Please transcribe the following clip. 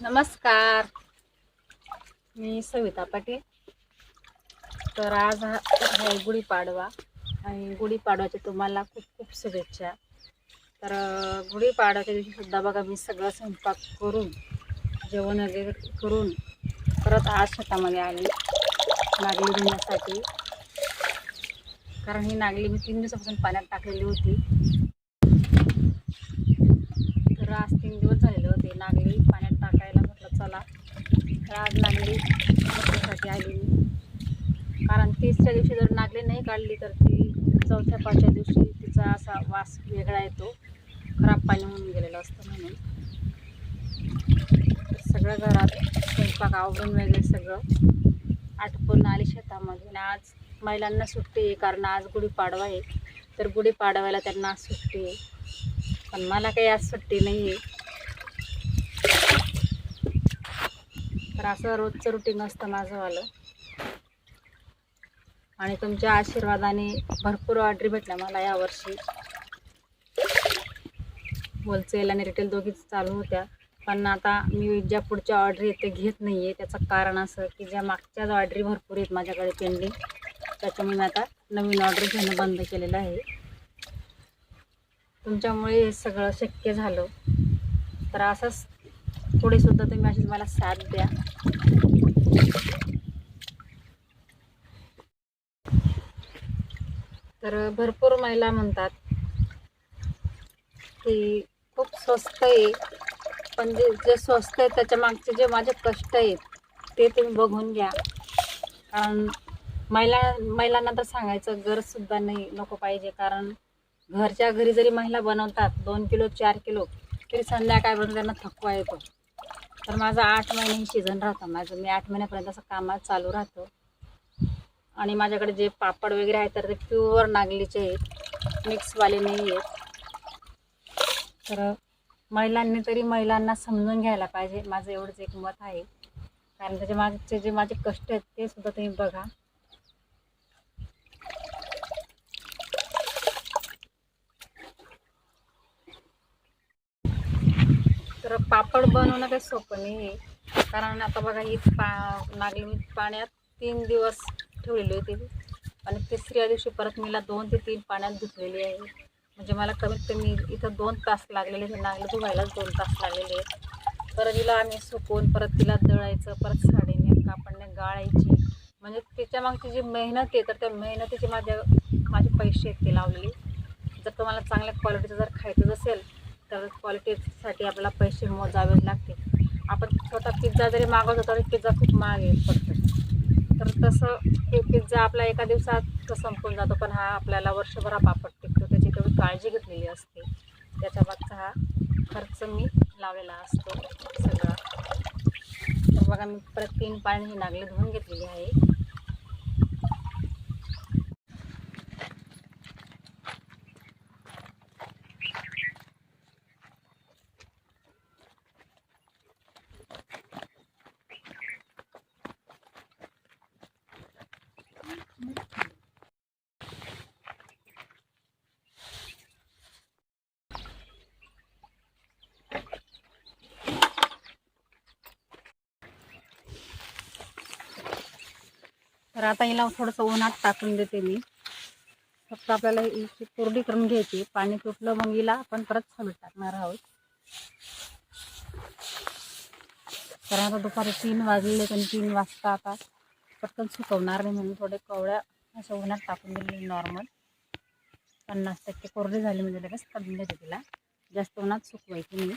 नमस्कार, मी सविता पाटील. तर आज आहे गुढीपाडवा आणि गुढीपाडव्याच्या तुम्हाला खूप खूप शुभेच्छा. तर गुढीपाडव्याच्या दिवशी सुद्धा बघा मी सगळं स्वयंपाक करून जेवण वगैरे करून परत आज शेतामध्ये आली नागली धुण्यासाठी. कारण ही नागली मी 3 दिवसापासून पाण्यात टाकलेली होती. तर आज 3 दिवस झालेले होते नागली पाण्यात टाकायला. म्हटलं चला तर आज नागली धुण्यासाठी आली मी. कारण 30च्या दिवशी जर नागली नाही काढली तर ती 4थ्या-5थ्या दिवशी तिचा असा वास वेगळा येतो, खराब पाणी होऊन गेलेलं असतं म्हणून. सगळं घरात स्वयंपाक आवरून वगैरे सगळं आटपून आली शेतामध्ये. आणि आज महिलांना सुट्टी आहे कारण आज गुढीपाडवा आहे. तर गुढीपाडव्याला त्यांना आज सुट्टी आहे, पण मला काही आज सुट्टी नाही आहे. तर असं रोजचं रुटीन असतं माझंवालं. आणि तुमच्या आशीर्वादाने भरपूर ऑर्डरी भेटल्या मला यावर्षी. होलसेल आणि रिटेल दोघीच चालू होत्या. पण आता मी ज्या पुढच्या ऑर्डरी आहेत ते घेत नाही आहे. त्याचं कारण असं की ज्या मागच्याच ऑर्डरी भरपूर आहेत माझ्याकडे पेंडिंग, त्याच्यामुळे मी आता नवीन ऑर्डर घेणं बंद केलेलं आहे. तुमच्यामुळे हे सगळं शक्य झालं. तर असंच पुढेसुद्धा तुम्ही अशीच मला साथ द्या. तर भरपूर महिला म्हणतात की खूप स्वस्त आहे, पण जे स्वस्त आहे त्याच्या मागचे जे माझे कष्ट आहेत ते तुम्ही बघून घ्या. कारण महिलांना तर सांगायचं गरजसुद्धा नको पाहिजे. कारण घरच्या घरी जरी महिला बनवतात 2 किलो 4 किलो तरी संध्याकाळपर्यंत त्यांना थकवा येतो. तर माझं 8 महिने ही सीझन राहतं माझं. मी 8 महिन्यापर्यंत असं कामात चालू राहतं. आणि माझ्याकडे जे पापड वगैरे आहेत तर ते प्युअर नागलीचे आहेत, मिक्सवाले नाही आहेत. तर महिलांना समजून घ्यायला पाहिजे, माझं एवढंच एक मत आहे. कारण त्याच्या मागचे जे माझे कष्ट आहेत ते सुद्धा तुम्ही बघा. तर पापड बनवणं काही सोपं नाही आहे. कारण आता बघा ही नागली मी पाण्यात 3 दिवस ठेवलेली होती आणि 3ऱ्या दिवशी परत मला 2 ते 3 पाण्यात धुतलेली आहे. म्हणजे मला कमीत कमी इथं 2 तास लागलेले, नागली धुवायलाच 2 तास लागलेले आहेत. परत तिला आम्ही सुकवून परत तिला दळायचं, परत साडीने कापडने गाळायची. म्हणजे त्याच्या मागची जी मेहनत आहे तर त्या मेहनतीचे माझे पैसे आहेत ते लावलेले. जर तुम्हाला चांगल्या क्वालिटीचं जर खायचं असेल तर क्वालिटीसाठी आपल्याला पैसे मोजावे लागते. आपण छोटा पिझ्झा जरी मागवतो तरी पिझ्झा खूप महाग आहे फक्त. तर तसं हे पिझ्झा आपला एका दिवसात संपून जातो, पण हा आपल्याला वर्षभरा पापड टिकतो. त्याची तेवढी काळजी घेतलेली असते. त्याच्या मागचा हा खर्च मी लावलेला असतो सगळा. तर बघा मी परत 3 पाणी ही नागली धुवून घेतलेली आहे. तर आता हिला थोडंसं उन्हात टाकून देते मी. फक्त आपल्याला हिची कोरडी करून घ्यायची. पाणी तुटलं मग हिला आपण परत चालू टाकणार आहोत. तर आता दुपारी 3 वाजलेले आणि 3 वाजता आता पटकन सुकवणार नाही म्हणून थोडे कवळ्या अशा उन्हात टाकून दिले. नॉर्मल 50% कोरडी झाली म्हणजे लगेच काढून घ्यायची. तिला जास्त उन्हात सुकवायची नाही.